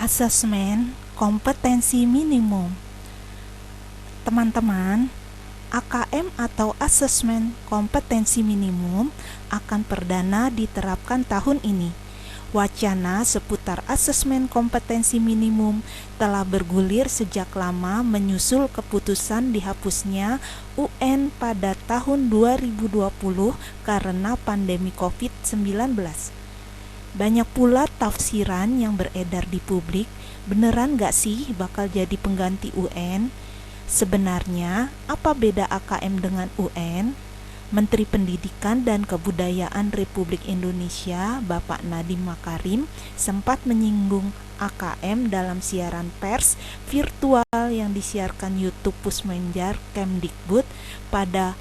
Asesmen kompetensi minimum. Teman-teman, AKM atau asesmen kompetensi minimum akan perdana diterapkan tahun ini. Wacana seputar asesmen kompetensi minimum telah bergulir sejak lama menyusul keputusan dihapusnya UN pada tahun 2020 karena pandemi COVID-19. Banyak pula tafsiran yang beredar di publik, beneran gak sih bakal jadi pengganti UN? Sebenarnya, apa beda AKM dengan UN? Menteri Pendidikan dan Kebudayaan Republik Indonesia, Bapak Nadiem Makarim, sempat menyinggung AKM dalam siaran pers virtual yang disiarkan YouTube Pusmenjar Kemdikbud pada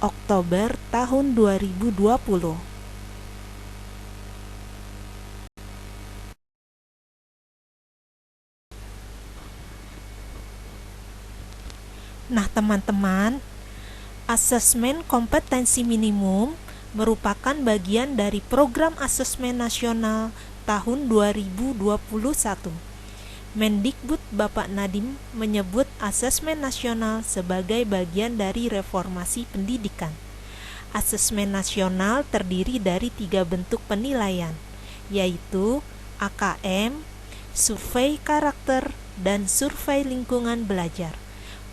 Oktober tahun 2020. Nah, teman-teman, asesmen kompetensi minimum merupakan bagian dari program asesmen nasional tahun 2021. Mendikbud Bapak Nadiem menyebut asesmen nasional sebagai bagian dari reformasi pendidikan. Asesmen nasional terdiri dari 3 bentuk penilaian, yaitu AKM, survei karakter, dan survei lingkungan belajar.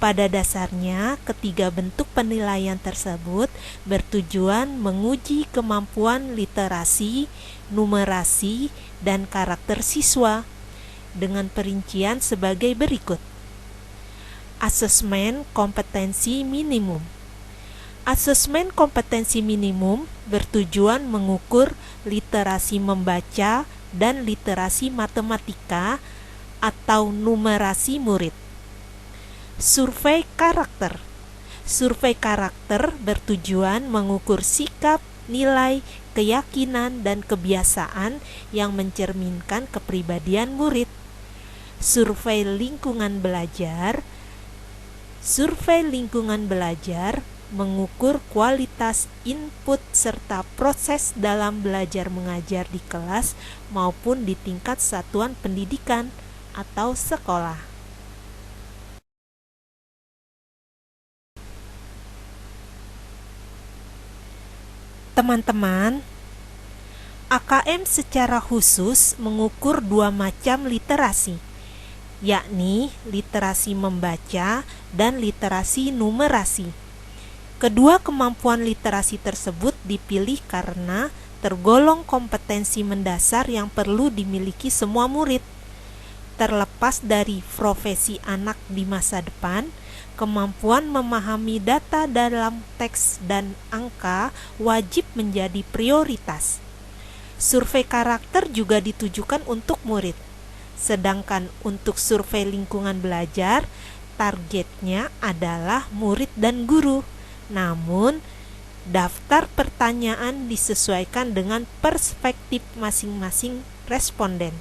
Pada dasarnya, ketiga bentuk penilaian tersebut bertujuan menguji kemampuan literasi, numerasi, dan karakter siswa dengan perincian sebagai berikut. Asesmen kompetensi minimum. Asesmen kompetensi minimum bertujuan mengukur literasi membaca dan literasi matematika atau numerasi murid. Survei karakter. Survei karakter bertujuan mengukur sikap, nilai, keyakinan, dan kebiasaan yang mencerminkan kepribadian murid. Survei lingkungan belajar. Survei lingkungan belajar mengukur kualitas input serta proses dalam belajar mengajar di kelas maupun di tingkat satuan pendidikan atau sekolah. Teman-teman, AKM secara khusus mengukur 2 macam literasi, yakni literasi membaca dan literasi numerasi. Kedua kemampuan literasi tersebut dipilih karena tergolong kompetensi mendasar yang perlu dimiliki semua murid. Terlepas dari profesi anak di masa depan, kemampuan memahami data dalam teks dan angka wajib menjadi prioritas. Survei karakter juga ditujukan untuk murid. Sedangkan untuk survei lingkungan belajar, targetnya adalah murid dan guru. Namun, daftar pertanyaan disesuaikan dengan perspektif masing-masing responden.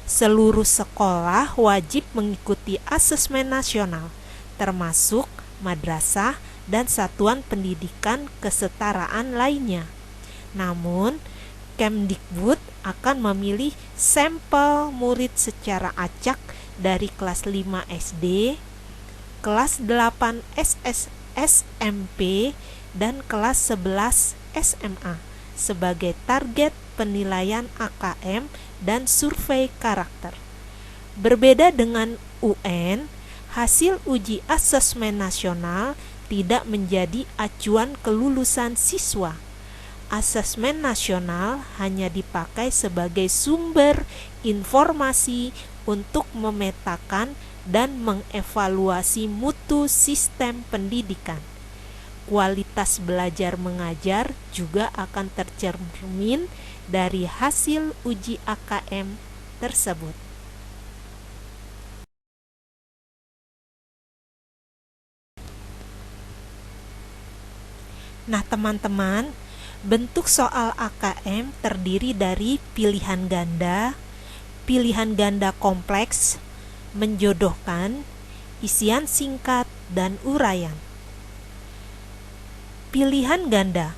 Seluruh sekolah wajib mengikuti asesmen nasional, termasuk madrasah dan satuan pendidikan kesetaraan lainnya. Namun, Kemdikbud akan memilih sampel murid secara acak dari kelas 5 SD, kelas 8 SMP, dan kelas 11 SMA sebagai target penilaian AKM dan survei karakter. Berbeda dengan UN, hasil uji asesmen nasional tidak menjadi acuan kelulusan siswa. Asesmen nasional hanya dipakai sebagai sumber informasi untuk memetakan dan mengevaluasi mutu sistem pendidikan. Kualitas belajar mengajar juga akan tercermin dari hasil uji AKM tersebut. Nah, teman-teman, bentuk soal AKM terdiri dari pilihan ganda kompleks, menjodohkan, isian singkat, dan uraian. Pilihan ganda.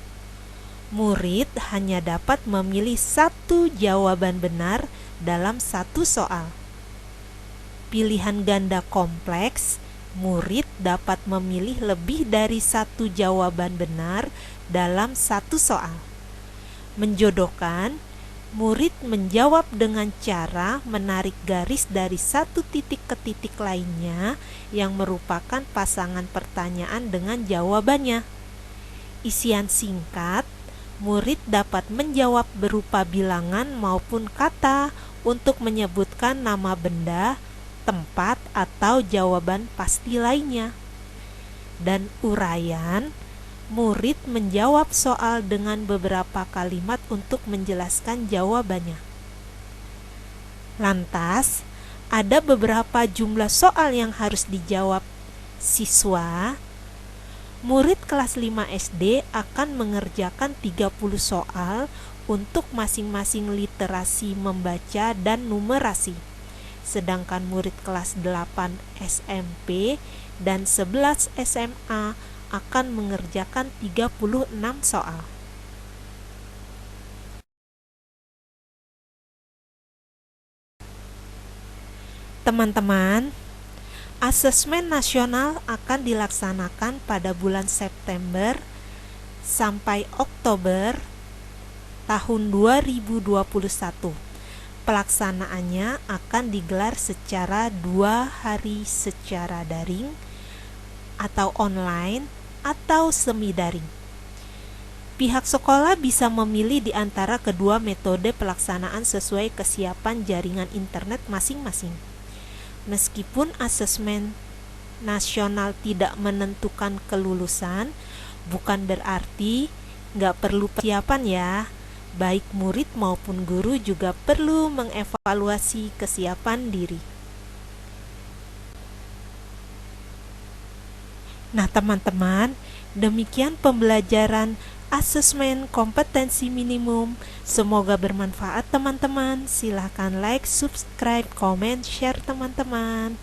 Murid hanya dapat memilih satu jawaban benar dalam satu soal. pilihan ganda kompleks, murid dapat memilih lebih dari satu jawaban benar dalam satu soal. Menjodohkan, murid menjawab dengan cara menarik garis dari satu titik ke titik lainnya yang merupakan pasangan pertanyaan dengan jawabannya. Isian singkat, murid dapat menjawab berupa bilangan maupun kata untuk menyebutkan nama benda, tempat, atau jawaban pasti lainnya. Dan uraian, murid menjawab soal dengan beberapa kalimat untuk menjelaskan jawabannya. Lantas, ada beberapa jumlah soal yang harus dijawab siswa. Murid kelas 5 SD akan mengerjakan 30 soal untuk masing-masing literasi membaca dan numerasi. Sedangkan murid kelas 8 SMP dan 11 SMA akan mengerjakan 36 soal. Teman-teman, asesmen nasional akan dilaksanakan pada bulan September sampai Oktober tahun 2021. Pelaksanaannya akan digelar secara 2 hari secara daring atau online atau semi daring. Pihak sekolah bisa memilih di antara kedua metode pelaksanaan sesuai kesiapan jaringan internet masing-masing. Meskipun asesmen nasional tidak menentukan kelulusan, bukan berarti nggak perlu persiapan ya. Baik murid maupun guru juga perlu mengevaluasi kesiapan diri. Nah teman-teman, demikian pembelajaran asesmen kompetensi minimum. Semoga bermanfaat teman-teman. Silahkan like, subscribe, komen, share teman-teman.